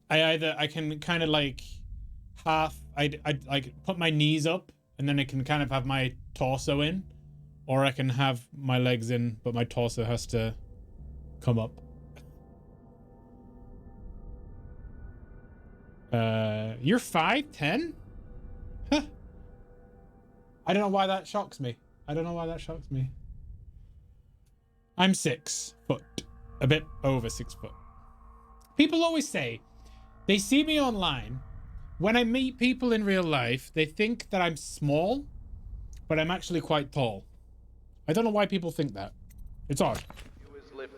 I can kind of like I like put my knees up and then I can kind of have my torso in, or I can have my legs in but my torso has to come up. You're 5'10"? Huh. I don't know why that shocks me. I don't know why that shocks me. I'm 6 foot, a bit over 6 foot. People always say they see me online. When I meet people in real life, they think that I'm small, but I'm actually quite tall. I don't know why people think that. It's odd.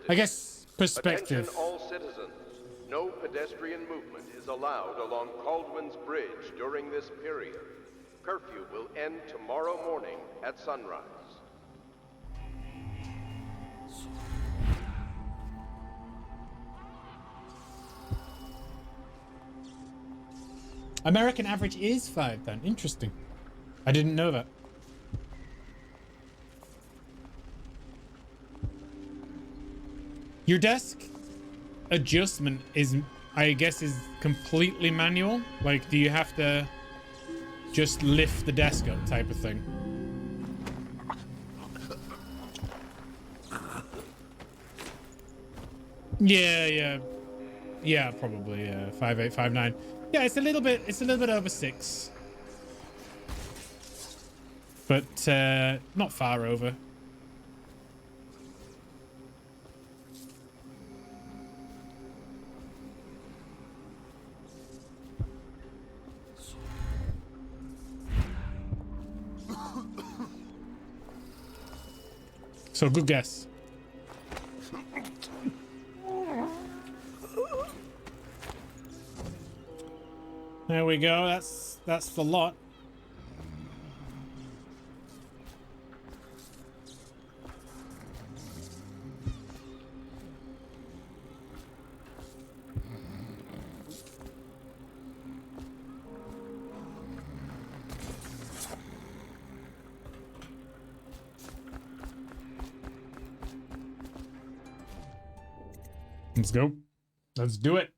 I guess perspective. Attention all citizens. No pedestrian movement is allowed along Caldwell's Bridge during this period. Curfew will end tomorrow morning at sunrise. American average is 5 then. Interesting. I didn't know that. Your desk adjustment is, I guess, is completely manual. Like, do you have to just lift the desk up type of thing? Yeah, probably. 5'8", 5'9". Yeah, it's a little bit over 6, but not far over. So good guess. There we go. That's the lot. Let's go. Let's do it.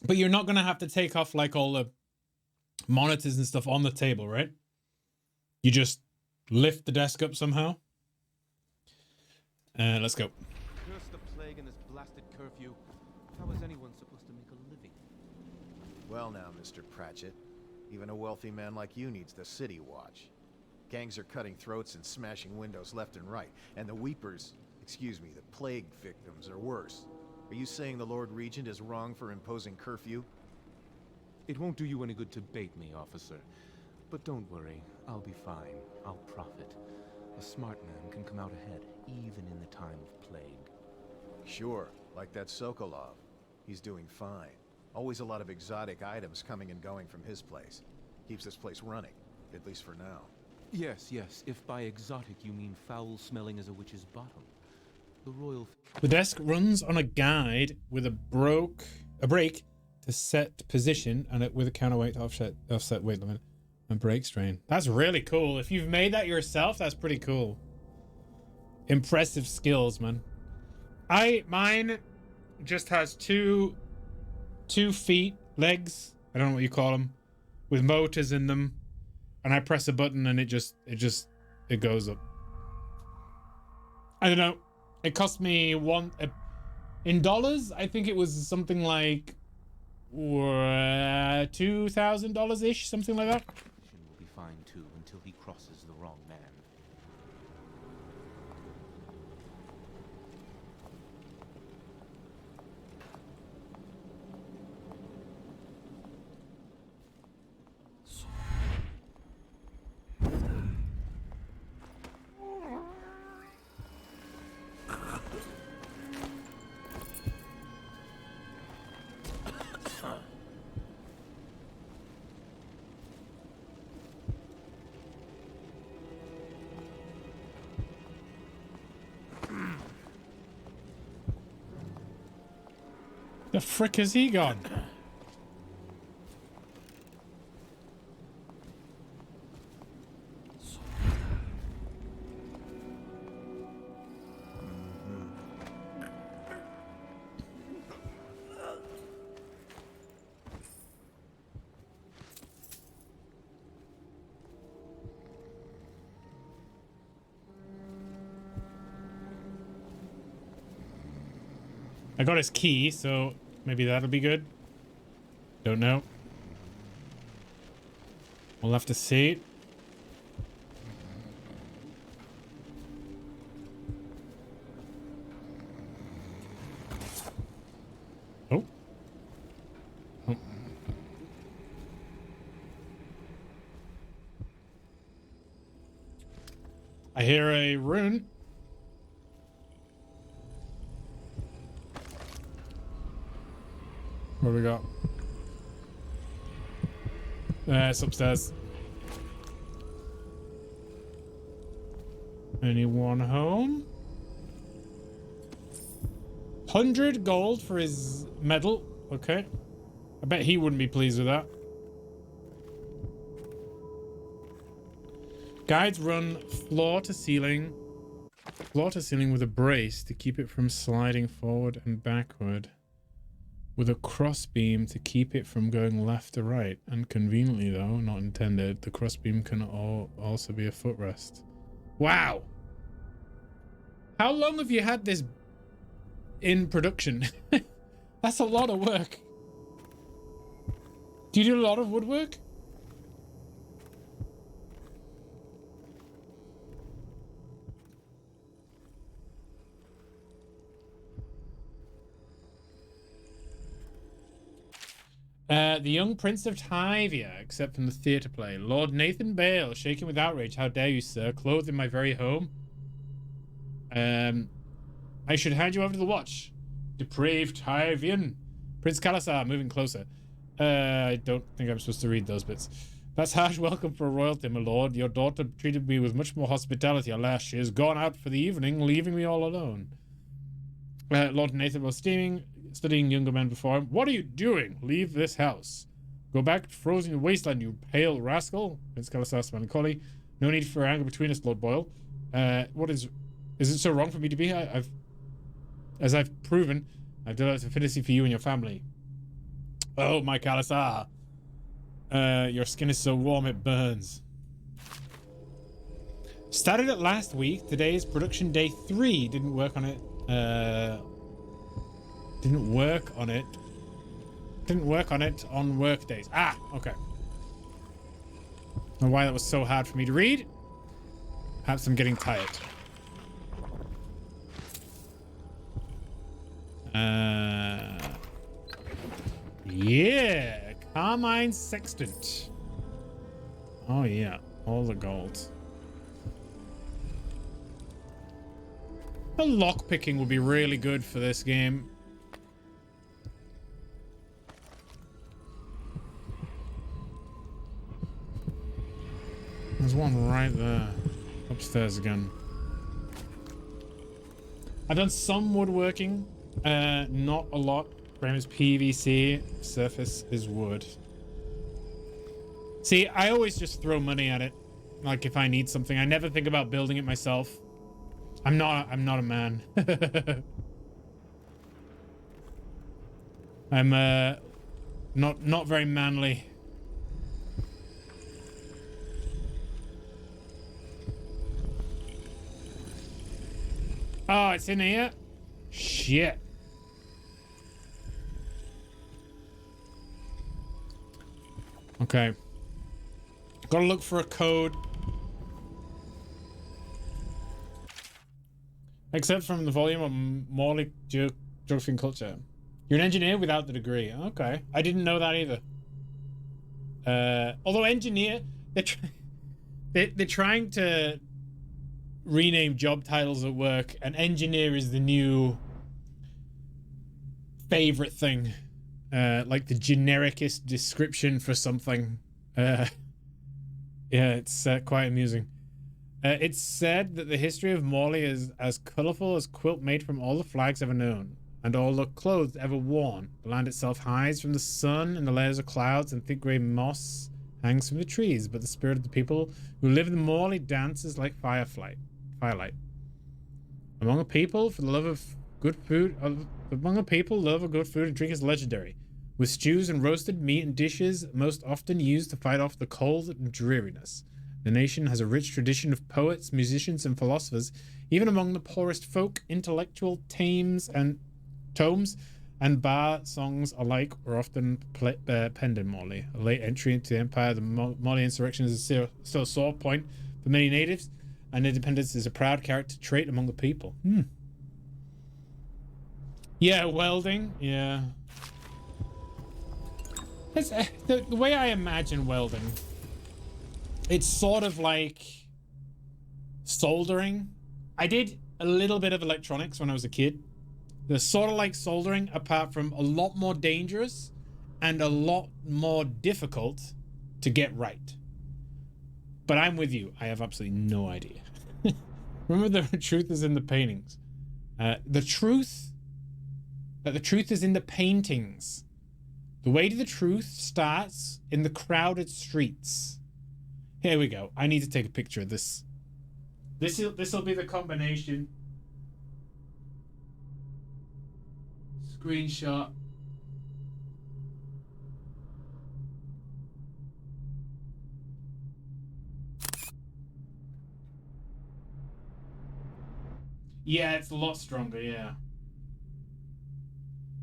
But you're not going to have to take off like all the monitors and stuff on the table, right? You just lift the desk up somehow. Let's go. Curse the plague and this blasted curfew. How is anyone supposed to make a living? Well now, Mr. Pratchett. Even a wealthy man like you needs the city watch. Gangs are cutting throats and smashing windows left and right. And the weepers, excuse me, the plague victims are worse. Are you saying the Lord Regent is wrong for imposing curfew? It won't do you any good to bait me, officer. But don't worry, I'll be fine. I'll profit. A smart man can come out ahead, even in the time of plague. Sure, like that Sokolov. He's doing fine. Always a lot of exotic items coming and going from his place. Keeps this place running, at least for now. Yes, if by exotic you mean foul-smelling as a witch's bottom. The royal... The desk runs on a guide with a brake to set position and with a counterweight to offset weight limit and brake strain. That's really cool. If you've made that yourself, that's pretty cool. Impressive skills, man. Mine just has two legs. I don't know what you call them, with motors in them, and I press a button and it goes up. I don't know. It cost me in dollars. I think it was something like $2,000 ish, something like that. Will be fine too until he crosses the wrong man. The frick has he gone? I got his key, so maybe that'll be good. Don't know. We'll have to see. Oh. Oh. I hear a rune. What do we got? It's upstairs. Anyone home? 100 gold for his medal. Okay. I bet he wouldn't be pleased with that. Guides run floor to ceiling with a brace to keep it from sliding forward and backward, with a crossbeam to keep it from going left to right. And conveniently, though, not intended, the crossbeam can also be a footrest. Wow. How long have you had this in production? That's a lot of work. Do you do a lot of woodwork? The young Prince of Tyvia, except from the theatre play. Lord Nathan Bale, shaking with outrage. How dare you, sir? Clothed in my very home. I should hand you over to the watch. Depraved Tyvian. Prince Kalasar, moving closer. I don't think I'm supposed to read those bits. That's harsh welcome for royalty, my lord. Your daughter treated me with much more hospitality. Alas, she has gone out for the evening, leaving me all alone. Lord Nathan was studying younger men before him. What are you doing? Leave this house. Go back to frozen wasteland, you pale rascal. Prince Kalasar melancholy. No need for anger between us, Lord Boyle. What is it so wrong for me to be here? As I've proven, I've developed affinity for you and your family. Oh, my Kalasar. Your skin is so warm it burns. Started it last week. Today is production day 3. Didn't work on it. Didn't work on it on work days. Ah, okay. I don't know why that was so hard for me to read. Perhaps I'm getting tired. Yeah, Carmine Sextant. Oh yeah, all the gold. The lockpicking would be really good for this game. There's one right there. Upstairs again. I've done some woodworking. Not a lot. Frame is PVC. Surface is wood. See, I always just throw money at it. Like if I need something. I never think about building it myself. I'm not a man. I'm not very manly. Oh, it's in here? Shit. Okay. Gotta look for a code. Except from the volume of Morley Geography and Culture. You're an engineer without the degree. Okay. I didn't know that either. Although engineer, they're trying to rename job titles at work, and engineer is the new favorite thing. Like the genericest description for something. Yeah, it's quite amusing. It's said that the history of Morley is as colorful as quilt made from all the flags ever known, and all the clothes ever worn. The land itself hides from the sun, and the layers of clouds and thick grey moss hangs from the trees, but the spirit of the people who live in Morley dances like firelight. Among a people, for the love of good food, love of good food and drink is legendary, with stews and roasted meat and dishes most often used to fight off the cold and dreariness. The nation has a rich tradition of poets, musicians, and philosophers. Even among the poorest folk, intellectual tames and tomes and bar songs alike were often penned in Mali. A late entry into the empire, the Mali insurrection is still a sore point for many natives, and independence is a proud character trait among the people. Yeah, welding. Yeah. It's, the way I imagine welding, it's sort of like soldering. I did a little bit of electronics when I was a kid. They're sort of like soldering, apart from a lot more dangerous and a lot more difficult to get right. But I'm with you. I have absolutely no idea. Remember, the truth is in the paintings. The truth is in the paintings. The way to the truth starts in the crowded streets. Here we go. I need to take a picture of this. This'll be the combination. Screenshot. Yeah, it's a lot stronger, yeah.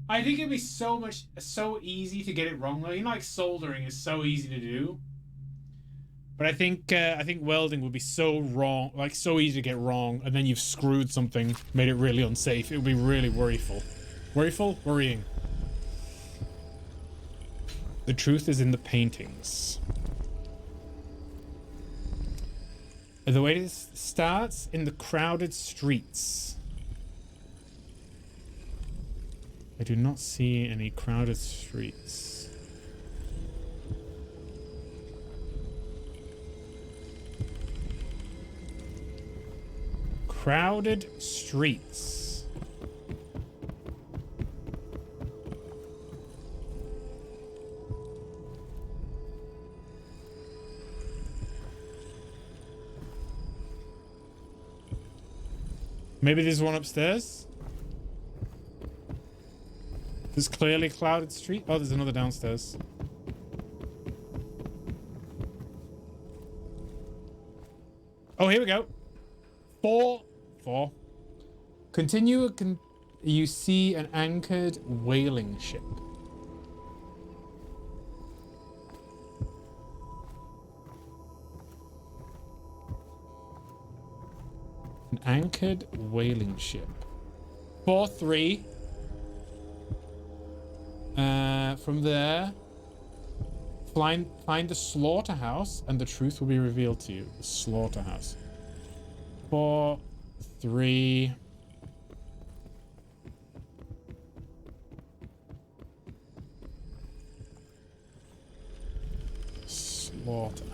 I think it'd be so easy to get it wrong though. You know, like soldering is so easy to do. But I think welding would be so wrong, like so easy to get wrong, and then you've screwed something, made it really unsafe. It would be really worryful. Worrying. The truth is in the paintings. The way this starts in the crowded streets. I do not see any crowded streets. Crowded streets. Maybe there's one upstairs. There's clearly crowded street. Oh, there's another downstairs. Oh, here we go. Four. Continue. You see an anchored whaling ship. An anchored whaling ship. 4-3. From there, find the slaughterhouse, and the truth will be revealed to you. The slaughterhouse. 4-3. Slaughterhouse.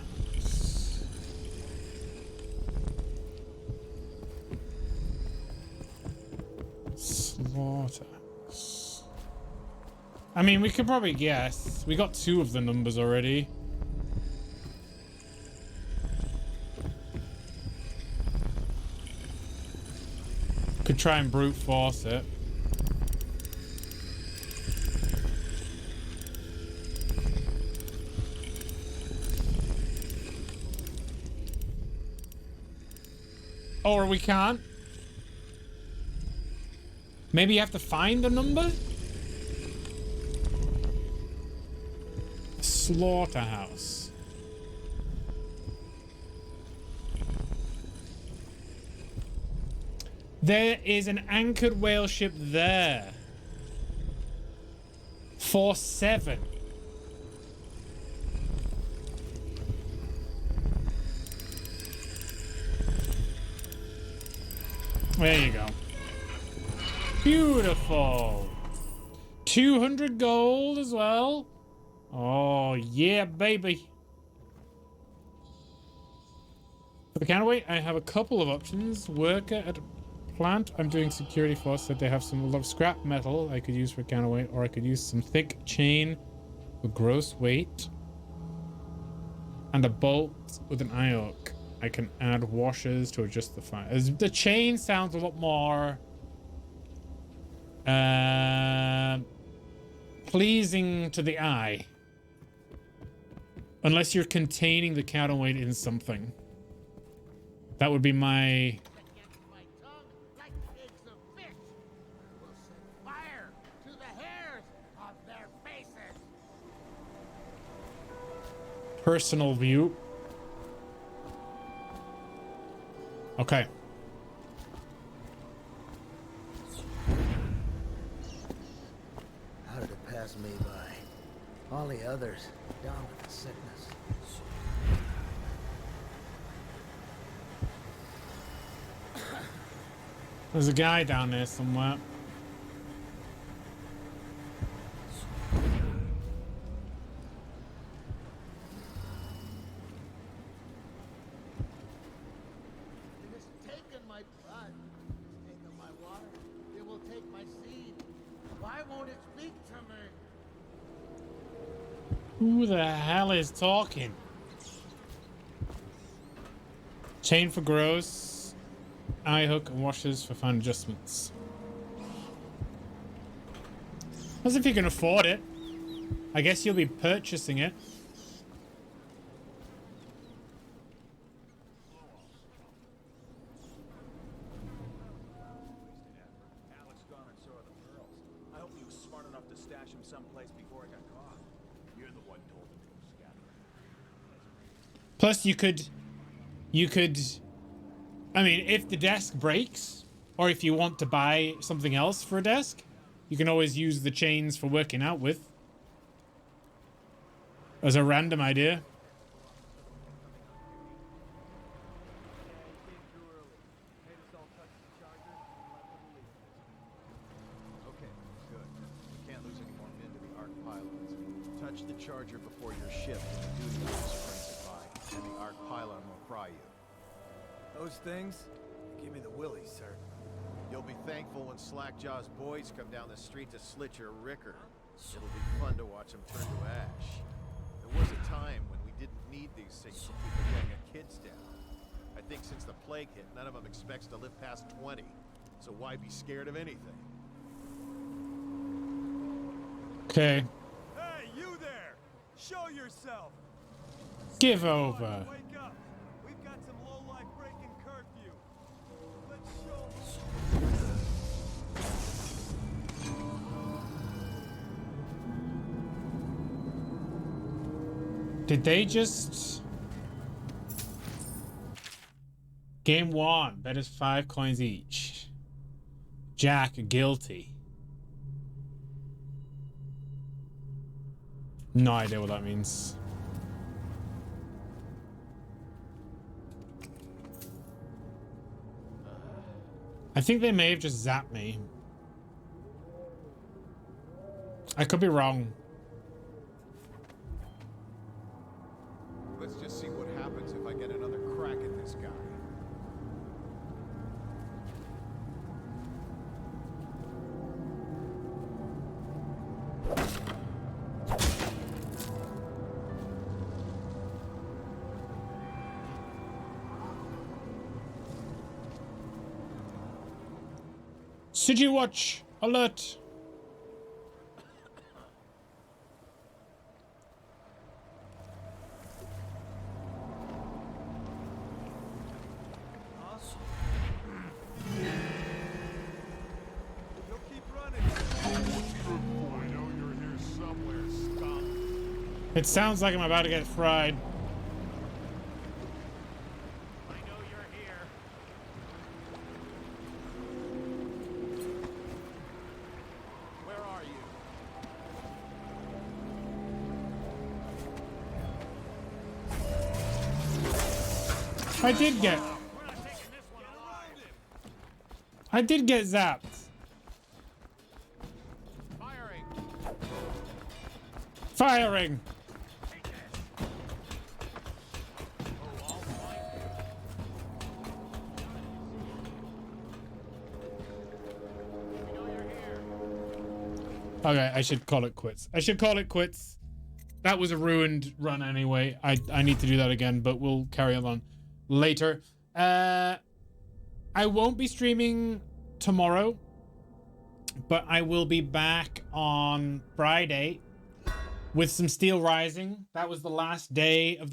Slaughterhouse. I mean, we could probably guess. We got 2 of the numbers already. Could try and brute force it. Or we can't. Maybe you have to find a number? Slaughterhouse. There is an anchored whale ship there. 4-7. There you go. Beautiful. 200 gold as well. Oh, yeah, baby. For the counterweight, I have a couple of options. Worker at a plant. I'm doing security force, so they have a lot of scrap metal I could use for counterweight, or I could use some thick chain for gross weight. And a bolt with an eye hook. I can add washers to adjust the fire. The chain sounds a lot more pleasing to the eye. Unless you're containing the counterweight in something. That would be my... personal view. Okay. How did it pass me by? All the others down with the sickness. There's a guy down there somewhere. It has taken my blood, taken my water. It will take my seed. Why won't it speak to me? Who the hell is talking? Chain for gross. Eye hook and washers for fine adjustments. As if you can afford it. I guess you'll be purchasing it. Alex gone and saw the pearls. I hope he was smart enough to stash them someplace before I got caught. You're the one told him to go scatter. Plus you could I mean, if the desk breaks, or if you want to buy something else for a desk, you can always use the chains for working out with. As a random idea. Okay, good. We can't lose any more men to the arc pylons. Touch the charger before your shift and the duty officer brings it by, and the arc pylon will fry you. Those things? Give me the willies, sir. You'll be thankful when Slackjaw's boys come down the street to slit your ricker. It'll be fun to watch them turn to ash. There was a time when we didn't need these things to keep a gang of kids down. I think since the plague hit, none of them expects to live past 20. So why be scared of anything? Okay. Hey, you there! Show yourself! Give over. Wake up! We've got some lowlife breaking curfew. Let's show. Did they just... Game 1. Bet is 5 coins each. Jack guilty. No idea what that means. I think they may have just zapped me. I could be wrong. Let's just see what happens if I get another crack at this guy. City Watch alert. You'll keep running. I know you're here somewhere, scum. It sounds like I'm about to get fried. I know you're here. Where are you? I did get... We're not taking this one alive. I did get zapped. Firing. Firing. Okay, I should call it quits. I should call it quits. That was a ruined run anyway. I need to do that again, but we'll carry on later. I won't be streaming tomorrow, but I will be back on Friday with some Steel Rising. That was the last day of